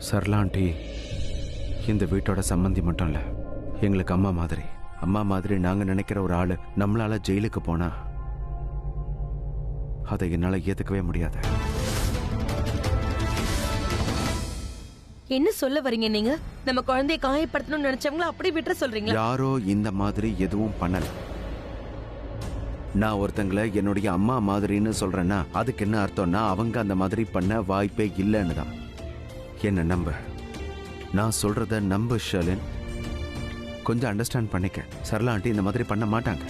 Sarala aunty இந்த வீட்டோட சம்பந்தி மட்டும் இல்லை, எங்களுக்கு அம்மா மாதிரி. அம்மா மாதிரி நாங்கள் நினைக்கிற ஒரு ஆள் நம்மளால ஜெயிலுக்கு போனா அதை என்னால் ஏற்றுக்கவே முடியாது. என்ன சொல்ல வரீங்க நீங்க? நம்ம குழந்தையை காயப்படுத்தணும்னு நினைச்சவங்கள அப்படியே விட்டுற சொல்றீங்களா? யாரோ இந்த மாதிரி எதுவும் பண்ணல. நான் ஒருத்தங்களை என்னுடைய அம்மா மாதிரின்னு சொல்றேன்னா அதுக்கு என்ன அர்த்தம்னா அவங்க அந்த மாதிரி பண்ண வாய்ப்பே இல்லைன்னு தான். என்ன நம்ப, நான் சொல்றத நம்ப ஷர்லின். கொஞ்சம் அண்டர்ஸ்டாண்ட் பண்ணிக்க. சரளா ஆண்டி இந்த மாதிரி பண்ண மாட்டாங்க.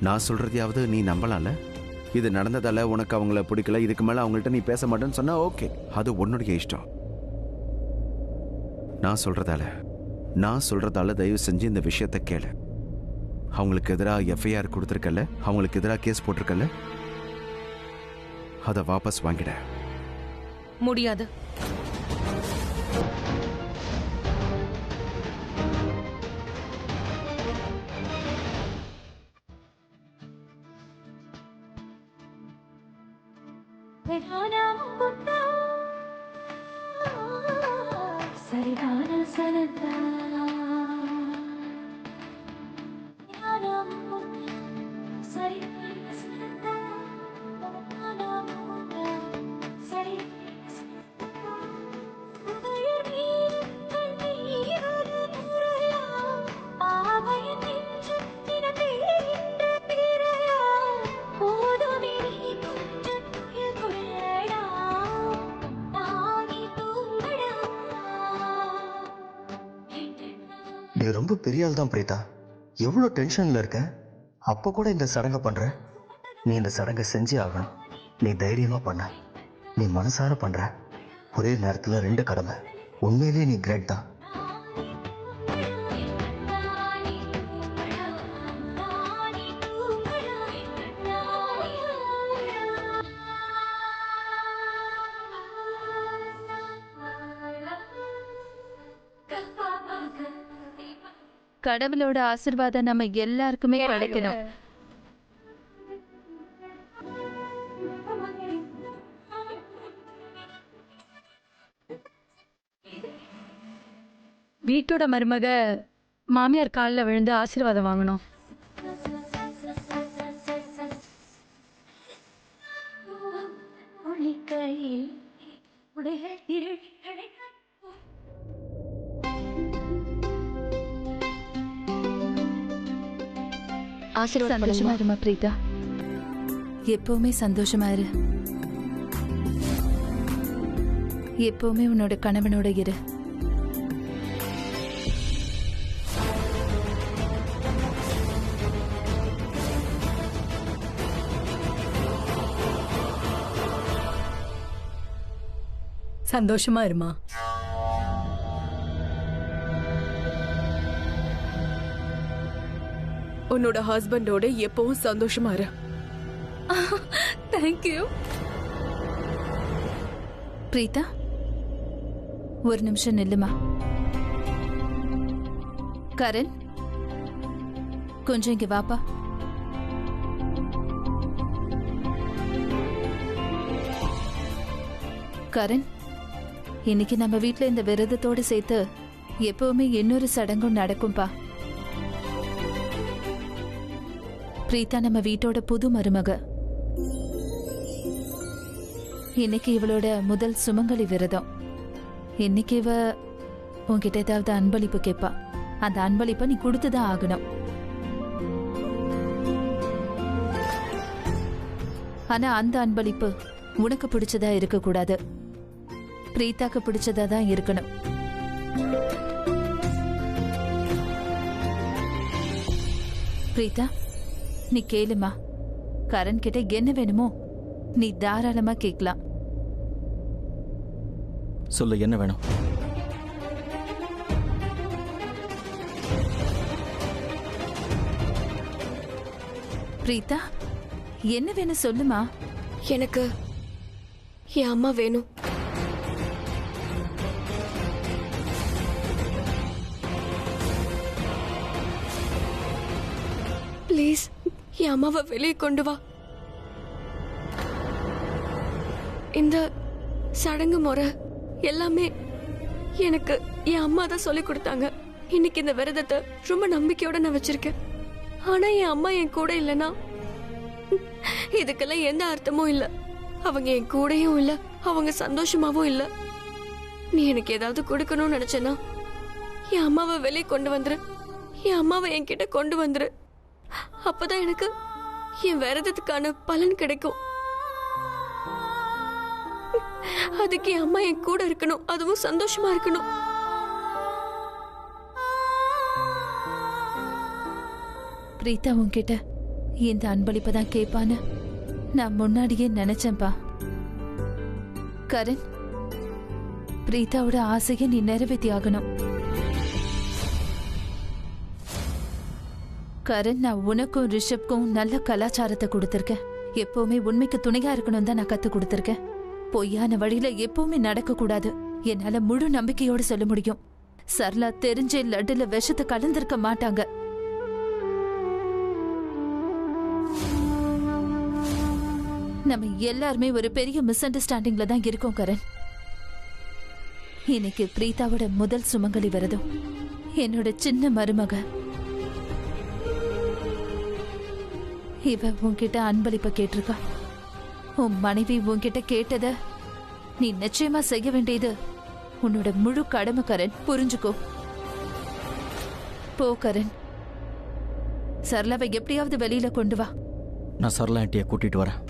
நான் சொல்றதையாவது நீ நம்பலாம்ல? இது நடந்ததால உனக்கு அவங்கள பிடிக்கல, இதுக்கு மேல அவங்கள்ட்ட நீ பேச மாட்டேன்னு சொன்னா ஓகே, அது உன்னுடைய இஷ்டம். நான் சொல்றதால தயவு செஞ்சு இந்த விஷயத்தை கேளு. அவங்களுக்கு எதிராக எஃப்ஐஆர் கொடுத்துருக்கல, அவங்களுக்கு எதிராக கேஸ் போட்டிருக்கல, அதை வாபஸ் வாங்கிட முடியாது. நீ ரொம்ப பெரிய ஆள் தான் பிரீதா. எவ்வளோ டென்ஷனில் இருக்க, அப்போ கூட இந்த சடங்கை பண்ணுற. நீ இந்த சடங்கை செஞ்சே ஆகணும். நீ தைரியமாக பண்ண, நீ மனசார பண்ணுற. ஒரே நேரத்தில் 2 கடமை. உண்மையிலேயே நீ கிரேட் தான். கடவுளோட ஆசீர்வாதம் நம்ம எல்லாருக்குமே கிடைக்கணும். வீட்டோட மருமக மாமியார் காலில் விழுந்து ஆசீர்வாதம் வாங்கணும். சந்தோஷமா இருமா பிரீதா, எப்பவுமே சந்தோஷமா இரு. எப்பவுமே உன்னோட கணவனோட இரு. சந்தோஷமா இருமா. உன்னோட ஹஸ்பண்டோட எப்பவும் சந்தோஷமா இரு. தேங்க்யூ. பிரீதா, ஒரு நிமிஷம் நில்லுமா. கரண், கொஞ்சம் இங்க வாப்பா. கரண், இன்னைக்கு நம்ம வீட்டுல இந்த விரதத்தோட சேர்த்து எப்பவுமே இன்னொரு சடங்கும் நடக்கும்பா. பிரீதா நம்ம வீட்டோட புது மருமக. இன்னைக்கு இவளோட முதல் சுமங்கலி விரதம். இன்னைக்கு இவ உன்கிட்ட ஏதாவது அன்பளிப்பு கேட்பா. அந்த அன்பளிப்பை நீ கொடுத்துதான் ஆகணும். ஆனா அந்த அன்பளிப்பு உனக்கு பிடிச்சதா இருக்க கூடாது, பிரீதாக்கு பிடிச்சதா தான் இருக்கணும். பிரீதா, நீ கேளுமா. கரண் கிட்ட என்ன வேணுமோ நீ தாராளமா கேட்கலாம். சொல்லு, என்ன வேணும்? பிரீதா, என்ன வேணும் சொல்லுமா. எனக்கு என் அம்மா வேணும். ப்ளீஸ் என் அம்மாவை வெளியே கொண்டு வா. இந்த சடங்கு முறை எல்லாமே எனக்கு என் அம்மா தான் சொல்லி கொடுத்தாங்க. இன்னைக்கு இந்த விரதத்தை ரொம்ப நம்பிக்கையோட நான் வச்சிருக்கேன். ஆனா என் அம்மா என் கூட இல்லைன்னா இதுக்கெல்லாம் எந்த அர்த்தமும் இல்ல. அவங்க என் கூடயும் இல்ல, அவங்க சந்தோஷமாவும் இல்ல. நீ எனக்கு ஏதாவது கொடுக்கணும்னு நினைச்சேன்னா என் அம்மாவை வெளியே கொண்டு வந்துரு, என் அம்மாவை என்கிட்ட கொண்டு வந்துரு. அப்பதான் எனக்கு என் விரதத்துக்கான பலன் கிடைக்கும். அதுக்கு என் அம்மா என் கூட இருக்கணும், அதுவும் சந்தோஷமா இருக்கணும். பிரீதா உன்கிட்ட இந்த அன்பளிப்பை தான் கேட்பான்னு நான் முன்னாடியே நினைச்சேன்பா. கரண், பிரீதாவோட ஆசையை நீ நிறைவேற்றி ஆகணும். கரண், நான் உனக்கும் ரிஷப்க்கும் நல்ல கலாச்சாரத்தை கொடுத்திருக்கேன். எப்பவுமே உண்மைக்கு துணையா இருக்கணும் தான் நான் கத்து கொடுத்திருக்கேன். பொய்யான வழியில எப்பவுமே நடக்க கூடாது. என்னால முழு நம்பிக்கையோட சொல்ல முடியும், சரளா தெரிஞ்சே லட்டுல விஷத்தை கலந்திருக்க மாட்டாங்க. நம்ம எல்லாருமே ஒரு பெரிய மிஸ் அண்டர்ஸ்டாண்டிங்ல தான் இருக்கோம் கரண். இன்னைக்கு பிரீதாவோட முதல் சுமங்கலி விரதம். என்னோட சின்ன மருமக இவ உன்கிட்ட அன்பளிப்ப கேட்டிருக்கா. உன் மனைவி உன்கிட்ட கேட்டத நீ நிச்சயமா செய்ய வேண்டியது உன்னோட முழு கடமை கரண், புரிஞ்சுக்கோ. போ கரண், சரளாவை எப்படியாவது வெளியில கொண்டு வா. நான் சரளா ஆண்டியை கூட்டிட்டு வரேன்.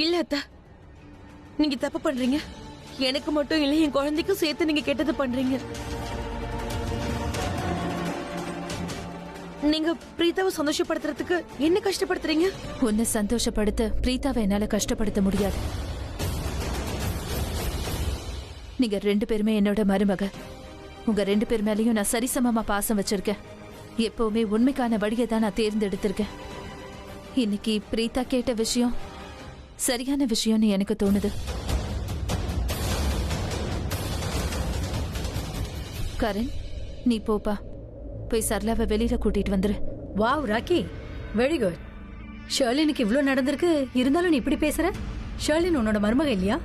இல்ல அத்தா, நீங்க தப்பு பண்றீங்க. எனக்கு மட்டும் இல்ல, என் குழந்தைக்கும் சேர்த்து நீங்க கெட்டது பண்றீங்க. நீங்க பிரீதாவை சந்தோஷப்படுத்துறதுக்கு என்ன கஷ்டப்படுத்துறீங்க? உன்னை சந்தோஷப்படுத்த பிரீதாவை என்னால கஷ்டப்படுத்த முடியாது. நீங்க 2 பேருமே என்னோட மருமக. உங்க 2 பேர் மேலயும் நான் சரிசமமா பாசம் வச்சிருக்கேன். எப்பவுமே உண்மைக்கான வழியை தான் நான் தேர்ந்தெடுத்திருக்கேன். இன்னைக்கு பிரீதா கேட்ட விஷயம் சரியான விஷயம்னு எனக்கு தோணுது. கரண், நீ போப்பா, போய் சரளாவை வெளியில கூட்டிட்டு வந்துரு. Wow Rocky, very good. ஷர்லினுக்கு இவ்ளோ நடந்திருக்கு, இருந்தாலும் நீ இப்படி பேசுற? ஷர்லின் உன்னோட மருமக இல்லையா?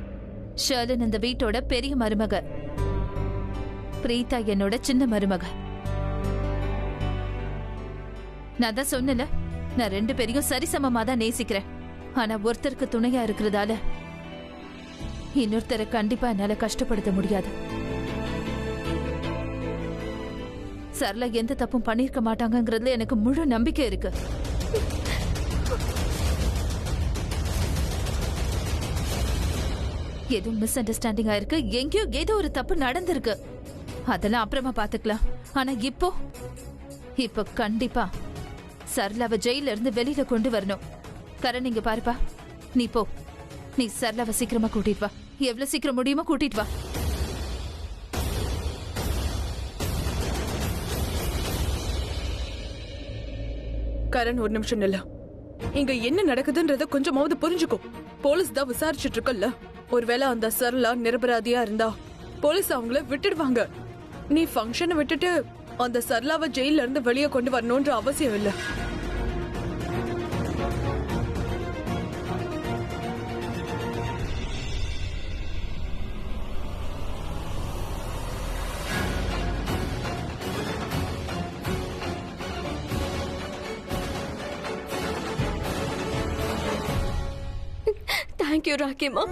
ஷர்லின் இந்த வீட்டோட பெரிய மருமக, பிரீதா என்னோட சின்ன மருமக. நான் தான் சொன்னல, நான் 2 பேரையும் சரிசமமா தான் நேசிக்கிறேன். ஆனா ஒருத்தருக்கு துணையா இருக்கிறதால இன்னொருத்தரை கண்டிப்பா என்னால கஷ்டப்படுத்த முடியாது. சரளா எந்த தப்பும் பண்ணிருக்க மாட்டாங்கங்கிறதுல எனக்கு முழு நம்பிக்கை இருக்கு. ஏதோ மிஸ் அண்டர்ஸ்டாண்டிங் ஆயிருக்கு, எங்கேயோ ஏதோ ஒரு தப்பு நடந்திருக்கு. அதெல்லாம் அப்புறமா பாத்துக்கலாம். ஆனா இப்போ கண்டிப்பா சரளாவை ஜெயில இருந்து வெளியில கொண்டு வரணும். கரண், இங்க பாருப்பா, நீ போ. நீ சரளாவை சீக்கிரமா கூட்டிட்டு வா. எவ்வளவு சீக்கிரம் முடியுமோ கூட்டிட்டு வா. கரண், ஒரு நிமிஷம் இல்ல. இங்க என்ன நடக்குதுன்றத கொஞ்சமாவது புரிஞ்சுக்கோ. போலீஸ் தான் விசாரிச்சுட்டு இருக்கல்ல. ஒருவேளை அந்த சரளா நிரபராதியா இருந்தா போலீஸ் அவங்கள விட்டுடுவாங்க. நீ ஃபங்க்ஷனை விட்டுட்டு அந்த சரளாவை ஜெயில இருந்து வெளியே கொண்டு வரணும்ன்ற அவசியம் இல்ல. தேங்க்யூ ராக்கிமா.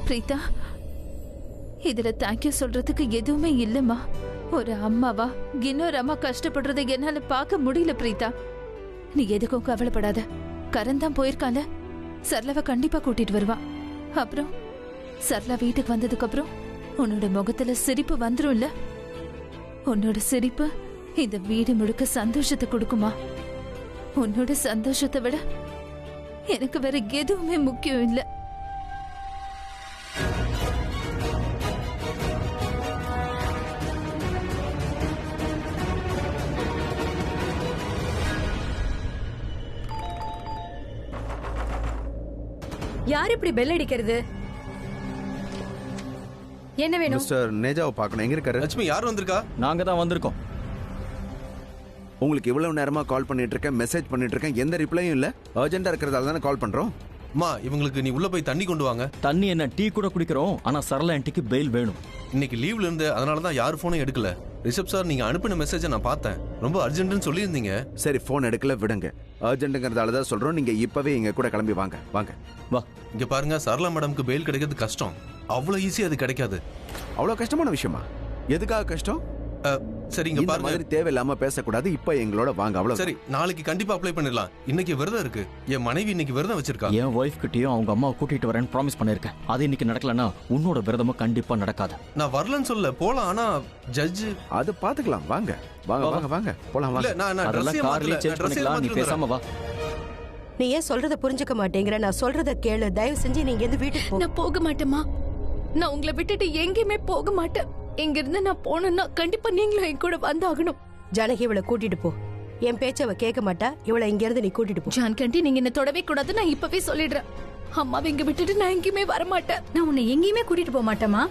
பிரீதா, இதுல தேங்க்யூ சொல்றதுக்கு எதுவுமே இல்லம்மா. ஒரு அம்மாவா இன்னொரு அம்மா கஷ்டப்படுறதை என்னால பார்க்க முடியல பிரீதா. நீ எதுக்கும் கவலைப்படாத. கரண் தான் போயிருக்கால, சரளாவை கண்டிப்பா கூட்டிட்டு வருவா. அப்புறம் சரளா வீட்டுக்கு வந்ததுக்கு அப்புறம் உன்னோட முகத்துல சிரிப்பு வந்துரும்ல. உன்னோட சிரிப்பு இந்த வீடு முழுக்க சந்தோஷத்தை கொடுக்குமா. உன்னோட சந்தோஷத்தை விட எனக்கு வேற எதுவுமே முக்கியம் இல்ல. யார் இப்படி பெல் அடிக்கிறது? என்ன வேணும்? மிஸ்டர் நேஜாவை பார்க்கணும். எங்க இருக்காரு? லட்சுமி யார் வந்திருக்கா? நாங்க தான் வந்திருக்கோம். உங்களுக்கு இவ்வளவு நேரமா கால் பண்ணிட்டு இருக்கேன், மெசேஜ் பண்ணிட்டு இருக்கேன், எந்த ரிப்ளையும் இல்ல. அர்ஜென்ட்டா இருக்கிறதால தானே கால் பண்றோம். அம்மா இவங்களுக்கு நீ உள்ள போய் தண்ணி கொண்டு வாங்க. தண்ணி என்ன, டீ கூட குடிக்கிறோம். ஆனா சரளா ஆன்ட்டிக்கு பெயில் வேணும். இன்னைக்கு லீவ்ல இருந்து அதனால தான் யார் போனும் எடுக்கல. ரிஷப் சார் நீங்க அனுப்பின மெசேஜை நான் பார்த்தேன். ரொம்ப அர்ஜென்ட்னு சொல்லியிருந்தீங்க. சரி, போன் எடுக்கல, விடுங்க. அர்ஜென்ட்ங்கிறதால தான் சொல்றோம். நீங்க இப்பவே எங்க கூட கிளம்பி வாங்க. வாங்க வா. இங்க பாருங்க, சரளா மேடம்க்கு பெயில் கிடைக்கிறது கஷ்டம். அவ்வளவு ஈஸி அது கிடைக்காது. அவ்வளவு கஷ்டமான விஷயமா? எதுக்காக கஷ்டம்? சரி இங்க இந்த பாருங்க, மாதிரி தேவையில்லாம பேசக்கூடாது. இப்ப எங்களோட வாங்க. அவ்வளவு சரி நாளைக்கு கண்டிப்பா அப்ளை பண்ணிடலாம். இன்னைக்கு விரதம் இருக்கு. என் மனைவி இன்னைக்கு விரதம் வச்சிருக்கா. என் ஒய்ஃப் கிட்டயும் அவங்க அம்மாவை கூட்டிட்டு வரேன்னு ப்ராமிஸ் பண்ணிருக்கேன். அது இன்னைக்கு நடக்கலன்னா உன்னோட விரதமும் கண்டிப்பா நடக்காது. நான் வரலன்னு சொல்ல போலாம். ஆனா ஜட்ஜ் அது பாத்துக்கலாம். வாங்க வாங்க வாங்க வாங்க போலாம். இல்ல வாங்க. நான் அதெல்லாம் கார்லயே சேஞ்ச் பண்ணிக்கலாம். நீ பேசாம வா. நீ ஏன் சொல்றத புரிஞ்சுக்க மாட்டேங்கிற? நான் சொல்றத கேளு. தயவு செஞ்சு நீங்க எந்த வீட்டுக்கு போ. நான் போக மாட்டேமா. நான் உங்களை விட்டுட்டு எங்கேயுமே போக மாட்டேன். இங்க இருந்து நான் போனேன்னா கண்டிப்பா நீங்களும் என் கூட வந்தாகணும். ஜானகி இவளை கூட்டிட்டு போ. என் பேச்ச அவ கேட்க மாட்டா. இவளை இங்க இருந்து நீ கூட்டிட்டு போ. ஜான்கண்டி நீங்க என்ன தொடவே கூடாது. நான் இப்பவே சொல்லிடுறேன். அம்மாவை இங்க விட்டுட்டு நான் எங்கேயுமே வர மாட்டேன். நான் உன்னை எங்கேயுமே கூட்டிட்டு போக மாட்டேமா.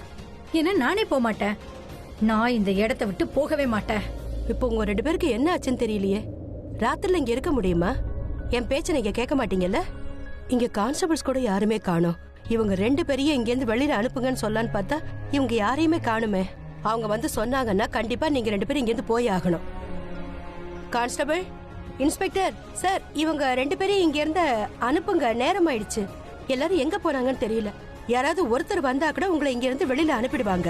ஏன்னா நானே போக மாட்டேன். நான் இந்த இடத்தை விட்டு போகவே மாட்டேன். இப்போ உங்க ரெண்டு பேருக்கு என்ன ஆச்சுன்னு தெரியலையே. ராத்திரில இங்க இருக்க முடியுமா? என் பேச்ச நீங்க கேட்க மாட்டீங்கல்ல? இங்க கான்ஸ்டபிள்ஸ் கூட யாருமே காணோம். இவங்க ரெண்டு பேரையும் இங்க இருந்து வெளியில அனுப்புங்கன்னு சொல்லலான்னு பார்த்தா இவங்க யாரையுமே காணுமே. அவங்க வந்து சொன்னாங்கன்னா கண்டிப்பா நீங்க ரெண்டு பேரும் இங்க இருந்து போய் ஆகணும். கான்ஸ்டபிள், இன்ஸ்பெக்டர் சார், இவங்க ரெண்டு பேரையும் இங்க இருந்து அனுப்புங்க. நேரம் ஆயிடுச்சு. எல்லாரும் எங்க போனாங்கன்னு தெரியல. யாராவது ஒருத்தர் வந்தா கூட உங்களை இங்க இருந்து வெளியில அனுப்பிடுவாங்க.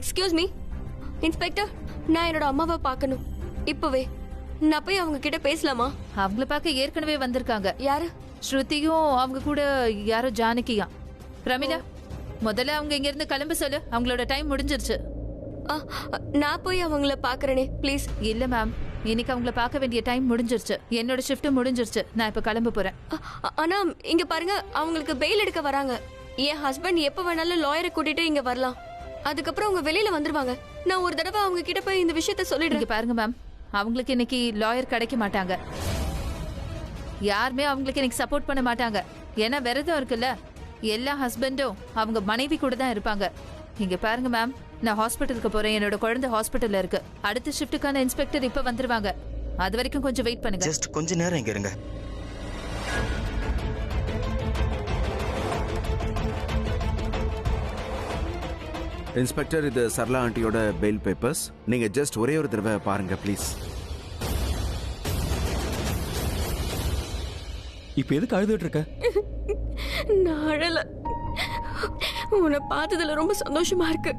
எக்ஸ்கியூஸ் மீ இன்ஸ்பெக்டர், நான் என்னோட அம்மாவை பார்க்கணும். இப்பவே நான் போய் அவங்க கிட்ட பேசலாமா? அவங்கள பார்க்க ஏற்கனவே வந்திருக்காங்க. யாரு? ஸ்ருதியும் அவங்க கூட யாரோ ஜானகியா. பிரமிளா, முதல்ல அவங்க இங்க இருந்து கிளம்ப சொல்லு. அவங்களோட டைம் முடிஞ்சிருச்சு. நான் போய் அவங்கள பாக்குறேனே ப்ளீஸ். இல்ல மேம், இன்னைக்கு அவங்கள பார்க்க வேண்டிய டைம் முடிஞ்சிருச்சு. என்னோட ஷிஃப்ட் முடிஞ்சிருச்சு. நான் இப்ப கிளம்ப போறேன். ஆனா இங்க பாருங்க, அவங்களுக்கு பெயில் எடுக்க வராங்க. என் ஹஸ்பண்ட் எப்ப வேணாலும் லாயரை கூட்டிட்டு இங்க வரலாம். அதுக்கப்புறம் அவங்க வெளியில வந்துருவாங்க. நான் ஒரு தடவை அவங்க கிட்ட போய் இந்த விஷயத்த சொல்லிடுறேன். பாருங்க மேம், அவங்களுக்கு இன்னைக்கு லாயர் கிடைக்க மாட்டாங்க. யாருமே அவங்களுக்கு இன்னைக்கு சப்போர்ட் பண்ண மாட்டாங்க. ஏன்னா விரதம் இருக்குல்ல. எல்லா ஹஸ்பண்டும் அவங்க மனைவி கூட தான் இருப்பாங்க. இங்க பாருங்க மேம், நான் ஹாஸ்பிட்டலுக்கு போறேன். என்னோட குழந்தை ஹாஸ்பிட்டல்ல இருக்கு. அடுத்த ஷிஃப்ட்டுக்கான இன்ஸ்பெக்டர் இப்ப வந்துருவாங்க. அது வரைக்கும் கொஞ்சம் வெயிட் பண்ணுங்க. ஜஸ்ட் கொஞ்ச நேரம் இங்க இருங்க. இன்ஸ்பெக்டர், இது சரளா ஆண்டியோட பெயில் பேப்பர்ஸ். நீங்க ஜஸ்ட் ஒரே ஒரு தடவை பாருங்க ப்ளீஸ். இப்ப எதுக்கு அழுதுட்டு இருக்க? நான் அழல. உன்னை பார்த்ததுல ரொம்ப சந்தோஷமா இருக்கு.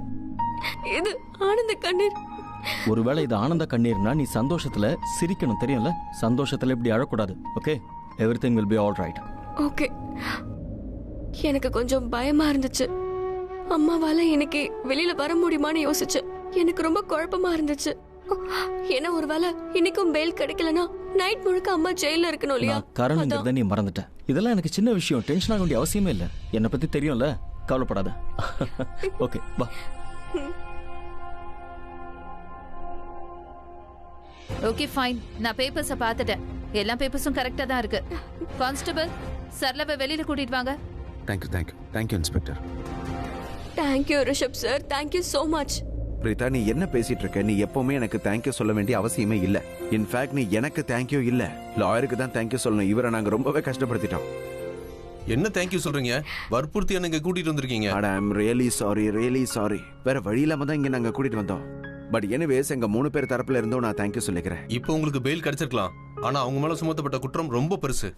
இது ஆனந்த கண்ணீர். ஒருவேளை இது ஆனந்த கண்ணீர்னா நீ சந்தோஷத்துல சிரிக்கணும், தெரியும்ல? சந்தோஷத்துல இப்படி அழக்கூடாது. Okay, everything will be all right. Okay. எனக்கு கொஞ்சம் பயமா இருந்துச்சு. அம்மாவால எனக்கு வெளியில வர முடியுமான்னு யோசிச்சு எனக்கு ரொம்ப குழப்பமா இருந்துச்சு. ஏன்னா ஒருவேளை இன்னைக்கும் பெயில் கிடைக்கலனா நைட் முழுக்க அம்மா ஜெயில இருக்கணும் இல்லையா? கரண்ங்கிறத நீ மறந்துட்ட. இதெல்லாம் எனக்கு சின்ன விஷயம். டென்ஷன் ஆக வேண்டிய அவசியமே இல்ல. என்னை பத்தி தெரியும்ல, கவலைப்படாத. ஓகே வா. ஓகே ஃபைன், நான் பேப்பர்ஸை பார்த்துட்டேன். எல்லா பேப்பர்ஸும் கரெக்டா தான் இருக்கு. கான்ஸ்டபிள், சரளாவை வெளியில கூட்டிட்டு வாங்க. Thank you thank you thank you inspector. Thank you Rishabh sir, thank you so much. Preetha, நீ என்ன பேசிட்டு இருக்க? நீ எப்பவுமே எனக்கு தேங்க்யூ சொல்ல வேண்டிய அவசியமே இல்ல. இன்ஃபேக்ட் நீ எனக்கு தேங்க்யூ இல்ல, லாயருக்கு தான் தேங்க்யூ சொல்லணும். இவரை நாங்க ரொம்பவே கஷ்டப்படுத்திட்டோம். என்ன தேங்க்யூ சொல்றீங்க? வற்புறுத்தி என்ன கூட்டிட்டு வந்திருக்கீங்க. ஐ அம் ரியலி சாரி. வேற வழி இல்லாம தான் இங்க நாங்க கூட்டிட்டு வந்தோம். பட் எனிவேஸ், எங்க 3 பேர் தரப்புல இருந்தும் நான் தேங்க்யூ சொல்லிக்கிறேன். இப்போ உங்களுக்கு பெயில் கிடைச்சிருக்கலாம். ஆனா அவங்க மேல சுமத்தப்பட்ட குற்றம் ரொம்ப பெருசு.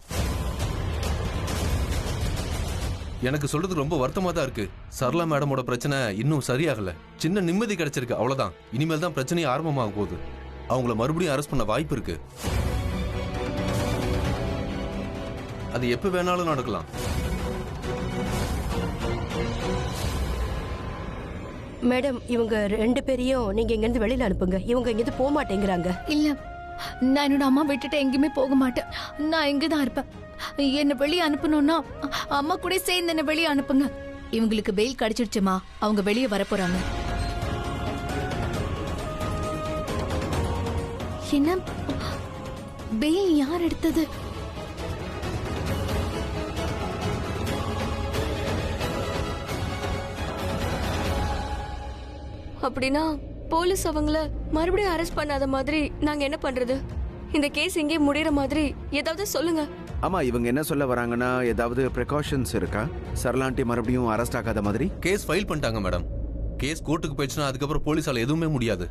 எனக்கு சொல்றது ரொம்ப வருத்தமா தான் இருக்கு. சரளா மேடமோட பிரச்சனை இன்னும் சரியாகல. சின்ன நிம்மதி கிடைச்சிருக்கு, அவ்வளவுதான். இனிமேல் தான் பிரச்சனையே ஆரம்பமாக போகுது. அவங்கள மறுபடியும் அரெஸ்ட் பண்ண வாய்ப்பு இருக்கு. அது எப்ப வேணாலும் நடக்கலாம். மேடம், இவங்க ரெண்டு பேரையும் நீங்க இங்க இருந்து வெளியில அனுப்புங்க. இவங்க இங்க இருந்து போக மாட்டேங்கிறாங்க. இல்ல, நான் என்னோட அம்மா விட்டுட்டு எங்கேயுமே போக மாட்டேன். நான் இங்கதான் இருப்பேன். என்ன வெளியே அனுப்பணும்னா அம்மா கூட சேர்ந்து என்ன வெளியே அனுப்புங்க. இவங்களுக்கு பெயில் கிடைச்சிடுச்சுமா, அவங்க வெளியே வர போறாங்க. என்ன பெயில் யார் எடுத்தது? அப்படின்னா போலீஸ் அவங்கள மறுபடியும் அரெஸ்ட் பண்ணாத மாதிரி நாங்க என்ன பண்றது? இந்த கேஸ் இங்கே முடியற மாதிரி ஏதாவது சொல்லுங்க. ஆமா, இவங்க என்ன சொல்ல வராங்கன்னா ஏதாவது ப்ரிகாஷன்ஸ் இருக்கா? சரளாண்டி மறுபடியும் அரெஸ்ட் ஆகாத மாதிரி? கேஸ் ஃபைல் பண்ணிட்டாங்க மேடம். கேஸ் கோர்ட்டுக்கு போயிடுச்சுன்னா அதுக்கப்புறம் போலீஸால எதுவுமே முடியாது.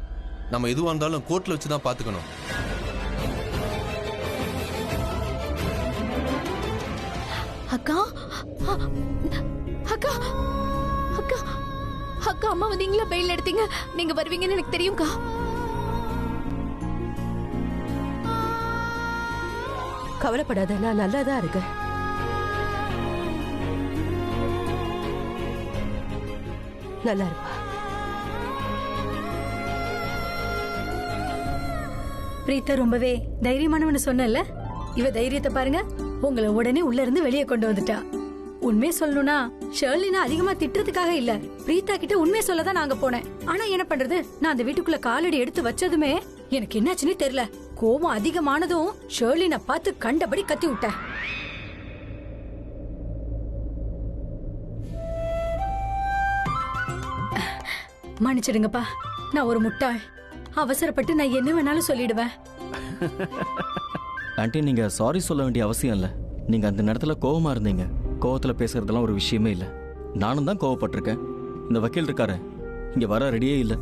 நம்ம எதுவாக இருந்தாலும் கோர்ட்ல வச்சு தான் பார்த்துக்கணும். அக்கா அக்கா அக்கா அக்கா, அம்மா வந்தீங்களா? பெயில் எடுத்தீங்க. நீங்க வருவீங்கன்னு எனக்கு தெரியும்க்கா. கவலைப்படாத, நான் நல்லாதான் இருக்கேன். நல்லா இருப்பா. பிரீத்தா ரொம்பவே தைரியமானவன்னு சொன்னல, இவ தைரியத்தை பாருங்க. உங்களை உடனே உள்ள இருந்து வெளியே கொண்டு வந்துட்டா. உண்மையை சொல்லணும்னா ஷர்லினா அதிகமா திட்டுறதுக்காக இல்ல, பிரீத்தா கிட்ட உண்மையை சொல்லதான் நாங்க போனேன். ஆனா என்ன பண்றது, நான் அந்த வீட்டுக்குள்ள காலடி எடுத்து வச்சதுமே எனக்கு என்னாச்சுன்னே தெரியல. கோபம் அதிகமானதும் ஷர்லினை பார்த்து கண்டபடி கத்தி விட்டேன். மன்னிச்சிடுங்கப்பா, நான் ஒரு முட்டாள். அவசரப்பட்டு நான் என்ன வேணாலும் சொல்லிடுவேன். ஆண்டி, நீங்க சாரி சொல்ல வேண்டிய அவசியம் இல்லை. நீங்க அந்த நேரத்துல கோவமா இருந்தீங்க. கோவத்துல பேசுறதெல்லாம் ஒரு விஷயமே இல்லை. நானும் தான் கோவப்பட்டிருக்கேன். இந்த வக்கீல் இருக்காரு, இங்க வர ரெடியே இல்லை.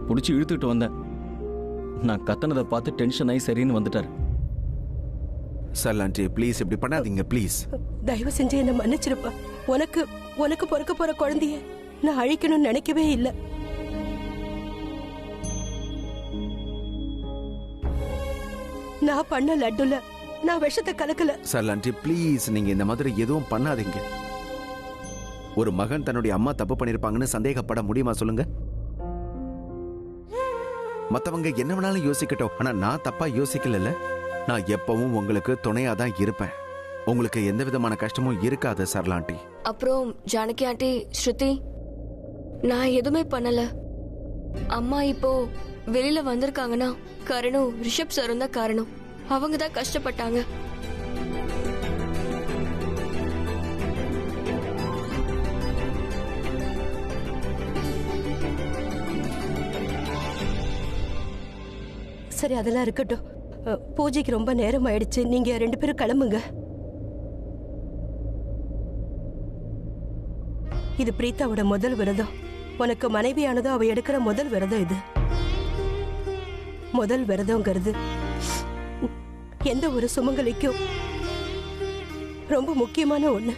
பிடிச்சி இழுத்துக்கிட்டு வந்தேன். நான் கத்தனதை பார்த்து டென்ஷன் ஆகி சரின்னு வந்துட்டாரு. சரளாண்டி ப்ளீஸ் இப்படி பண்ணாதீங்க ப்ளீஸ். தயவு செஞ்சு என்ன மன்னிச்சிருப்பா. உனக்கு உனக்கு பிறக்க போற குழந்தைய நான் அழிக்கணும்னு நினைக்கவே இல்லை. நான் பண்ண லட்டுல நான் விஷத்தை கலக்கல. சரளாண்டி ப்ளீஸ், நீங்க இந்த மாதிரி எதுவும் பண்ணாதீங்க. ஒரு மகன் தன்னுடைய அம்மா தப்பு பண்ணிருப்பாங்கன்னு சந்தேகப்பட முடியுமா சொல்லுங்க? மத்தவங்க என்ன வேணாலும் யோசிக்கட்டும், ஆனா நான் தப்பா யோசிக்கல. நான் எப்பவும் உங்களுக்கு துணையா தான் இருப்பேன். உங்களுக்கு எந்த விதமான கஷ்டமும் இருக்காது சரளாண்டி. அப்புறம் ஜானகி ஆண்டி, ஸ்ருதி, நான் எதுவுமே பண்ணல. அம்மா இப்போ வெளியில வந்திருக்காங்கன்னா கரணும் ரிஷப் சாரும் தான் காரணம். அவங்க தான் கஷ்டப்பட்டாங்க. சரி, அதெல்லாம் இருக்கட்டும். பூஜைக்கு ரொம்ப நேரம் ஆயிடுச்சு, நீங்க 2 பேரும் கிளம்புங்க. இது பிரீத்தாவோட முதல் விரதம். உனக்கு மனைவியானதும் அவ எடுக்கிற முதல் விரதம் இது. முதல் விரதம்ங்கிறது எந்த ஒரு சுமங்கலிக்கும் ரொம்ப முக்கியமான ஒண்ணு.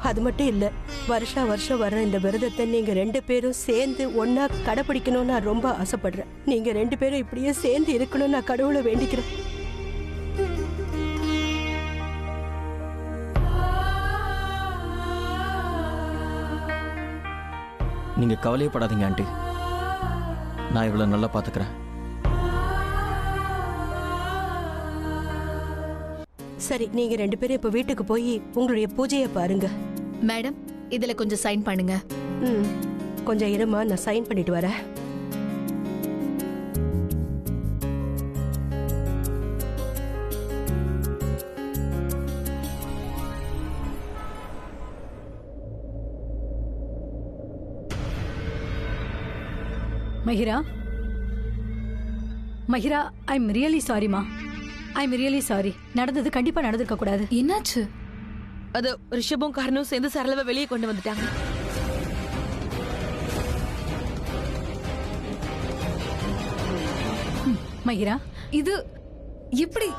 அது மட்டும் இல்ல, வருஷா வருஷம் வர்ற இந்த விரதத்தை நீங்க 2 பேரும் சேர்ந்து ஒன்னா கடைபிடிக்கணும்னு நான் ரொம்ப ஆசைப்படுறேன். நீங்க 2 பேரும் இப்படியே சேர்ந்து இருக்கணும்னு நான் கடவுளை வேண்டிக்கிறேன். நீங்க கவலையப்படாதீங்க ஆண்டி, நான் இவ்வளவு நல்லா பாத்துக்கிறேன். சரி, நீங்க 2 பேரும் இப்ப வீட்டுக்கு போய் உங்களுடைய பூஜையை பாருங்க. மேடம், இதுல கொஞ்சம் சைன் பண்ணுங்க. கொஞ்சம் இருமா, நான் சைன் பண்ணிட்டு வரேன். Mahira, Mahira, I am really சாரிமா. I am really sorry. நடந்தது கண்டிப்பா நடந்திருக்க கூடாது. என்னாச்சு? அது ரிஷபும் கரணும் சேர்ந்து சரளவை வெளியே கொண்டு வந்துட்டாங்க. மஹிரா, இது எப்படி?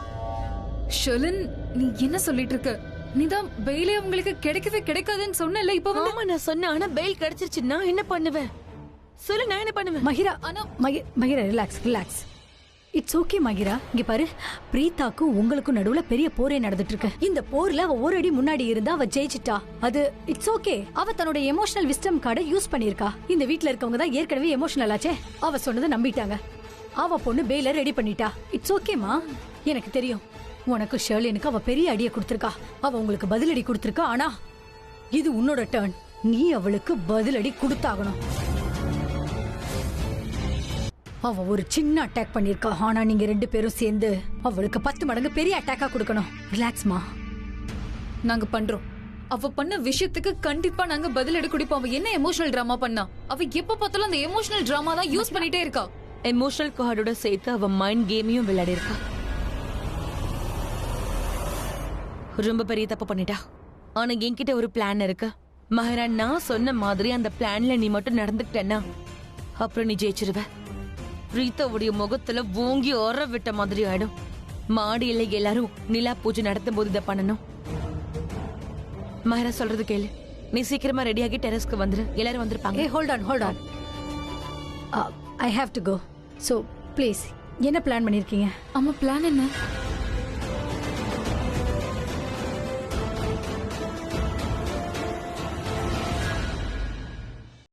ஷர்லின், நீ என்ன சொல்லிட்டு இருக்க? நீதான் பெயிலே உங்களுக்கு கிடைக்கவே கிடைக்காதுன்னு சொன்னல. இப்ப ஆமா, நான் சொன்னேன். ஆனா பெயில் கிடைச்சிருச்சு. நான் என்ன பண்ணுவேன் சொல்லு? நான் என்ன பண்ணுவேன்? Mahira, Mahira relax relax. It's okay Mahira. இங்க பாரு, பிரீத்தாக்கும் உங்களுக்கும் நடுவுல பெரிய போரே நடந்துட்டு இருக்கு. இந்த போர்ல அவ ஒரு அடி முன்னாடி இருந்தா அவ ஜெயிச்சிட்டா. அது இட்ஸ் ஓகே. அவ தன்னோட எமோஷனல் விஸ்டம் கார்டை யூஸ் பண்ணிருக்கா. இந்த வீட்ல இருக்கவங்க தான் ஏற்கனவே எமோஷனல் ஆச்சே. அவ சொன்னதை நம்பிட்டாங்க. அவ பொண்ணு பெயில ரெடி பண்ணிட்டா. இட்ஸ் ஓகேமா. எனக்கு தெரியும், உனக்கு ஷர்லினுக்கு அவ பெரிய அடியை கொடுத்திருக்கா. அவ உங்களுக்கு பதிலடி கொடுத்திருக்கா. ஆனா இது உன்னோட டர்ன். நீ அவளுக்கு பதிலடி கொடுத்தாகணும். அவ ஒரு சின்ன அட்டாக் பண்ணிருக்கா. ஆனா நீங்க 2 பேரும் சேர்ந்து அவளுக்கு 10 மடங்கு பெரிய அட்டாக்கா கொடுக்கணும். ரிலாக்ஸ்மா. நாங்க பண்றோம். அவ பண்ண விஷயத்துக்கு கண்டிப்பா நாங்க பதில் எடுக்க குடிப்போம். அவ என்ன எமோஷனல் டிராமா பண்ணா? அவ எப்ப பார்த்தாலும் அந்த எமோஷனல் டிராமா தான் யூஸ் பண்ணிட்டே இருக்கா. எமோஷனல் கார்டோட சேர்த்து அவ மைண்ட் கேமையும் விளையாடி இருக்கா. ரொம்ப பெரிய தப்பு பண்ணிட்டா. ஆனா என்கிட்ட ஒரு பிளான் இருக்கு மகரா. நான் சொன்ன மாதிரி அந்த பிளான்ல நீ மட்டும் நடந்துக்கிட்டேன்னா அப்புறம் நீ ஜெயிச்சிருவ. பிரீத்தாவுடைய முகத்துல ஓங்கி ஒர விட்ட மாதிரி ஆயிடும். மாடியில எல்லாரும் நிலா பூஜை நடத்தும் போது இதை பண்ணணும். மகரா சொல்றது கேளு. நீ சீக்கிரமா ரெடியாகி டெரஸ்க்கு வந்துரு. எல்லாரும் வந்திருப்பாங்க. Hey hold on. I have to go. So please என்ன பிளான் பண்ணியிருக்கீங்க? அம்மா பிளான் என்ன?